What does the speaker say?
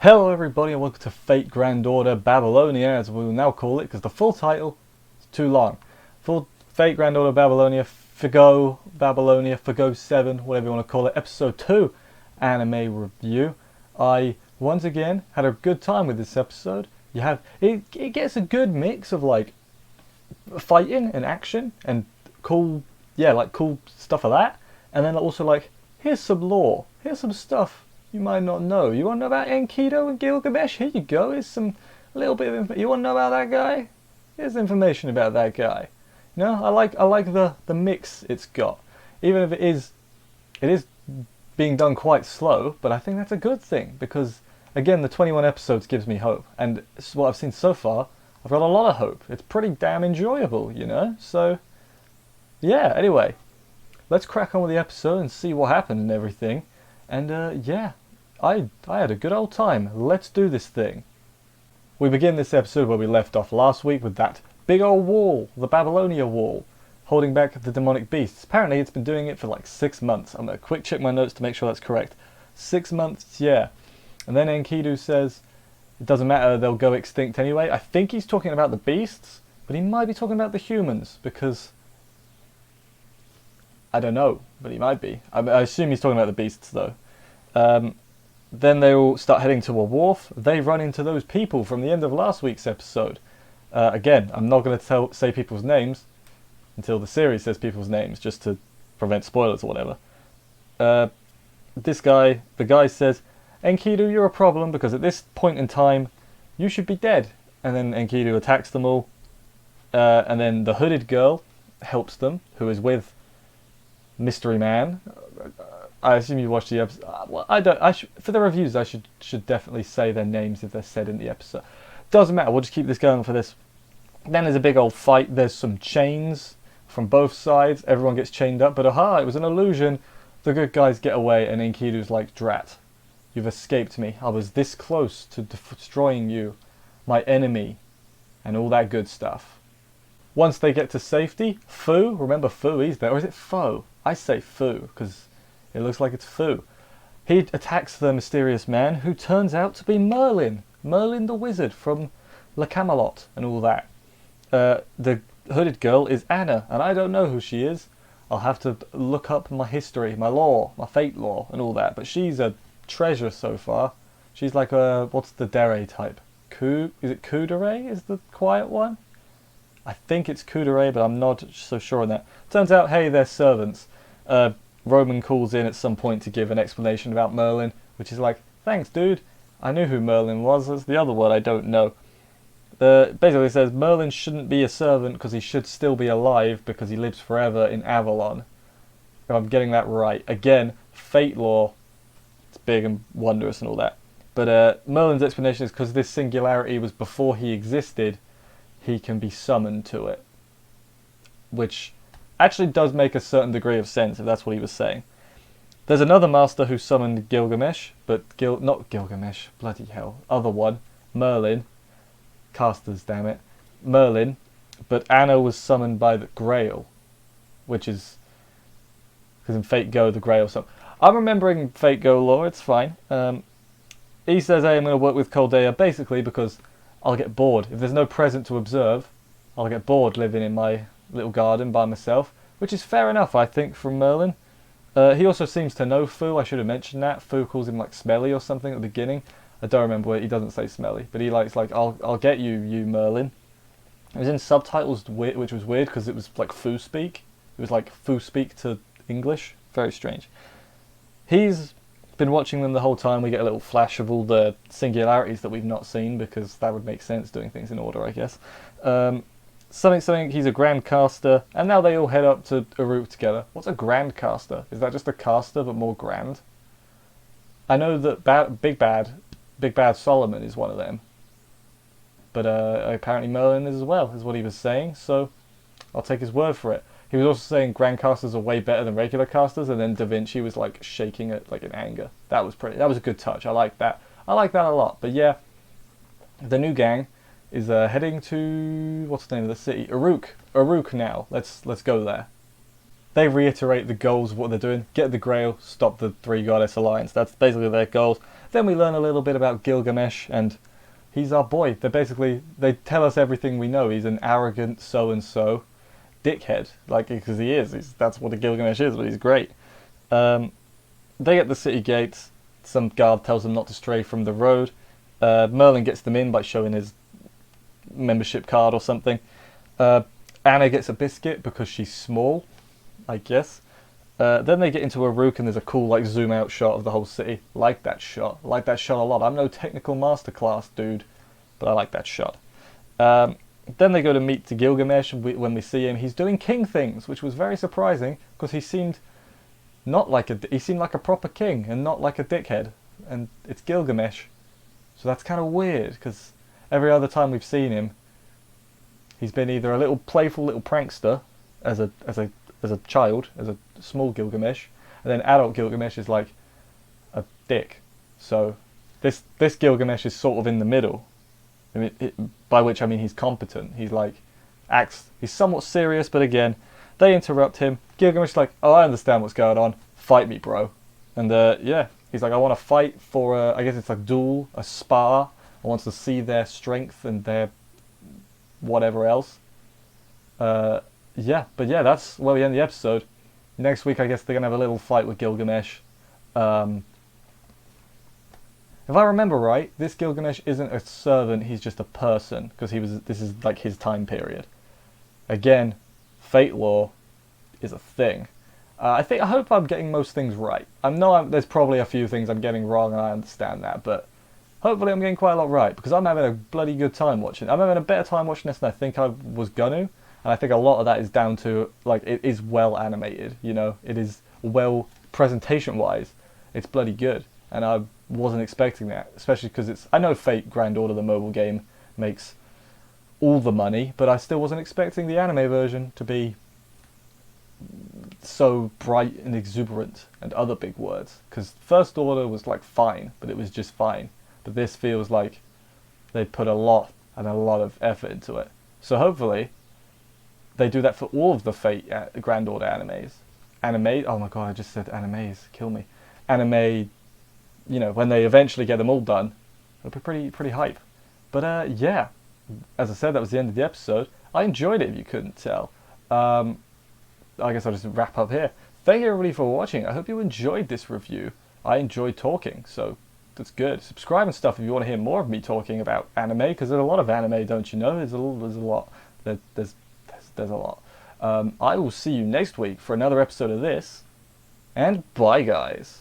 Hello everybody and welcome to Fate Granddaughter Babylonia, as we will now call it, because the full title is too long. Fate Granddaughter Babylonia, Babylonia, Figo 7, whatever you want to call it, Episode 2 anime review. I, once again, had a good time with this episode. It gets a good mix of like fighting and action and cool stuff like that, and then also like, here's some lore, here's some stuff you might not know. You want to know about Enkidu and Gilgamesh? Here you go. Here's some little bit of info. You want to know about that guy? Here's information about that guy. You know, I like the mix it's got. Even if it is being done quite slow, but I think that's a good thing because again, the 21 episodes gives me hope, and what I've seen so far, I've got a lot of hope. It's pretty damn enjoyable, you know. So yeah. Anyway, let's crack on with the episode and see what happened and everything. And yeah. I had a good old time. Let's do this thing. We begin this episode where we left off last week with that big old wall, the Babylonia wall, holding back the demonic beasts. Apparently it's been doing it for like 6 months. I'm going to quick check my notes to make sure that's correct. 6 months, yeah. And then Enkidu says it doesn't matter, they'll go extinct anyway. I think he's talking about the beasts, but he might be talking about the humans because I don't know, but he might be. I assume he's talking about the beasts though. Then they all start heading to a wharf. They run into those people from the end of last week's episode. Again, I'm not going to say people's names until the series says people's names, just to prevent spoilers or whatever. The guy says, Enkidu, you're a problem because at this point in time, you should be dead. And then Enkidu attacks them all. And then the hooded girl helps them, who is with Mystery Man. I assume you watched the episode. Well, I don't. For the reviews, I should definitely say their names if they're said in the episode. Doesn't matter. We'll just keep this going for this. Then there's a big old fight. There's some chains from both sides. Everyone gets chained up. But aha! It was an illusion. The good guys get away, and Enkidu's like, "Drat, you've escaped me. I was this close to destroying you, my enemy, and all that good stuff." Once they get to safety, Fu. Remember Fu? He's there. Or is it Foe? I say Fu because it looks like it's Fu. He attacks the mysterious man, who turns out to be Merlin. Merlin the wizard from Le Camelot and all that. The hooded girl is Anna, and I don't know who she is. I'll have to look up my history, my lore, my fate lore and all that. But she's a treasure so far. She's like a, what's the Dere type? Is it Kudere is the quiet one? I think it's Kudere, but I'm not so sure on that. Turns out, hey, they're servants. Roman calls in at some point to give an explanation about Merlin, which is like, thanks dude, I knew who Merlin was, that's the other one I don't know. Basically says Merlin shouldn't be a servant because he should still be alive because he lives forever in Avalon. If I'm getting that right. Again, fate lore, it's big and wondrous and all that. But Merlin's explanation is because this singularity was before he existed, he can be summoned to it. Which actually does make a certain degree of sense if that's what he was saying. There's another master who summoned Gilgamesh, but not Gilgamesh, bloody hell, other one, Merlin, casters damn it, Merlin, but Anna was summoned by the Grail, which is, because in Fate Go the Grail, so I'm remembering Fate Go lore, it's fine. He says, hey, I'm going to work with Coldea basically because I'll get bored. If there's no present to observe, I'll get bored living in my little garden by myself, which is fair enough, I think, from Merlin. He also seems to know Fu. I should have mentioned that. Fu calls him like smelly or something at the beginning. I don't remember what he doesn't say smelly, but he likes like I'll get you Merlin. It was in subtitles, which was weird because it was like Fu speak. It was like Fu speak to English. Very strange. He's been watching them the whole time. We get a little flash of all the singularities that we've not seen because that would make sense doing things in order, I guess. Something, he's a Grand Caster, and now they all head up to Uruk together. What's a Grand Caster? Is that just a caster but more grand? I know that Big Bad Solomon is one of them. But apparently Merlin is as well, is what he was saying, so I'll take his word for it. He was also saying Grand Casters are way better than regular casters, and then Da Vinci was like shaking it like in anger. That was a good touch, I like that. I like that a lot, but yeah. The new gang is heading to, what's the name of the city? Uruk now. Let's go there. They reiterate the goals of what they're doing: get the Grail, stop the Three Goddess Alliance. That's basically their goals. Then we learn a little bit about Gilgamesh, and he's our boy. They tell us everything we know. He's an arrogant so and so dickhead, like, because he is. That's what a Gilgamesh is, but he's great. They get the city gates. Some guard tells them not to stray from the road. Merlin gets them in by showing his membership card or something. Anna gets a biscuit because she's small, I guess. Then they get into a rook and there's a cool like zoom out shot of the whole city. Like that shot a lot. I'm no technical masterclass dude, but I like that shot. Then they go to meet to Gilgamesh, and when we see him, he's doing king things, which was very surprising because he seemed like a proper king and not like a dickhead. And it's Gilgamesh, so that's kind of weird because every other time we've seen him, he's been either a little playful little prankster as a child, as a small Gilgamesh, and then adult Gilgamesh is like a dick. So this Gilgamesh is sort of in the middle. I mean, by which I mean he's competent. He's somewhat serious, but again, they interrupt him. Gilgamesh is like, oh, I understand what's going on. Fight me, bro. And yeah, he's like, I want to fight for I guess it's a duel, a spar. I want to see their strength and their whatever else. Yeah, but yeah, that's where we end the episode. Next week, I guess they're gonna have a little fight with Gilgamesh. If I remember right, this Gilgamesh isn't a servant; he's just a person because this is like his time period. Again, fate lore is a thing. I hope I'm getting most things right. There's probably a few things I'm getting wrong, and I understand that, but hopefully I'm getting quite a lot right because I'm having a bloody good time watching. I'm having a better time watching this than I think I was gonna. And I think a lot of that is down to, like, it is well animated, you know? It is well, presentation-wise, it's bloody good. And I wasn't expecting that, especially because I know Fate Grand Order, the mobile game, makes all the money, but I still wasn't expecting the anime version to be so bright and exuberant and other big words. Because First Order was, like, fine, but it was just fine. But this feels like they put a lot of effort into it. So hopefully they do that for all of the Fate Grand Order animes. Oh my god, I just said animes. Kill me. Anime, you know, when they eventually get them all done, it'll be pretty hype. But yeah, as I said, that was the end of the episode. I enjoyed it, if you couldn't tell. I guess I'll just wrap up here. Thank you everybody for watching. I hope you enjoyed this review. I enjoyed talking, so that's good. Subscribe and stuff if you want to hear more of me talking about anime, because there's a lot of anime, don't you know? There's a lot. There's a lot. I will see you next week for another episode of this, and bye guys.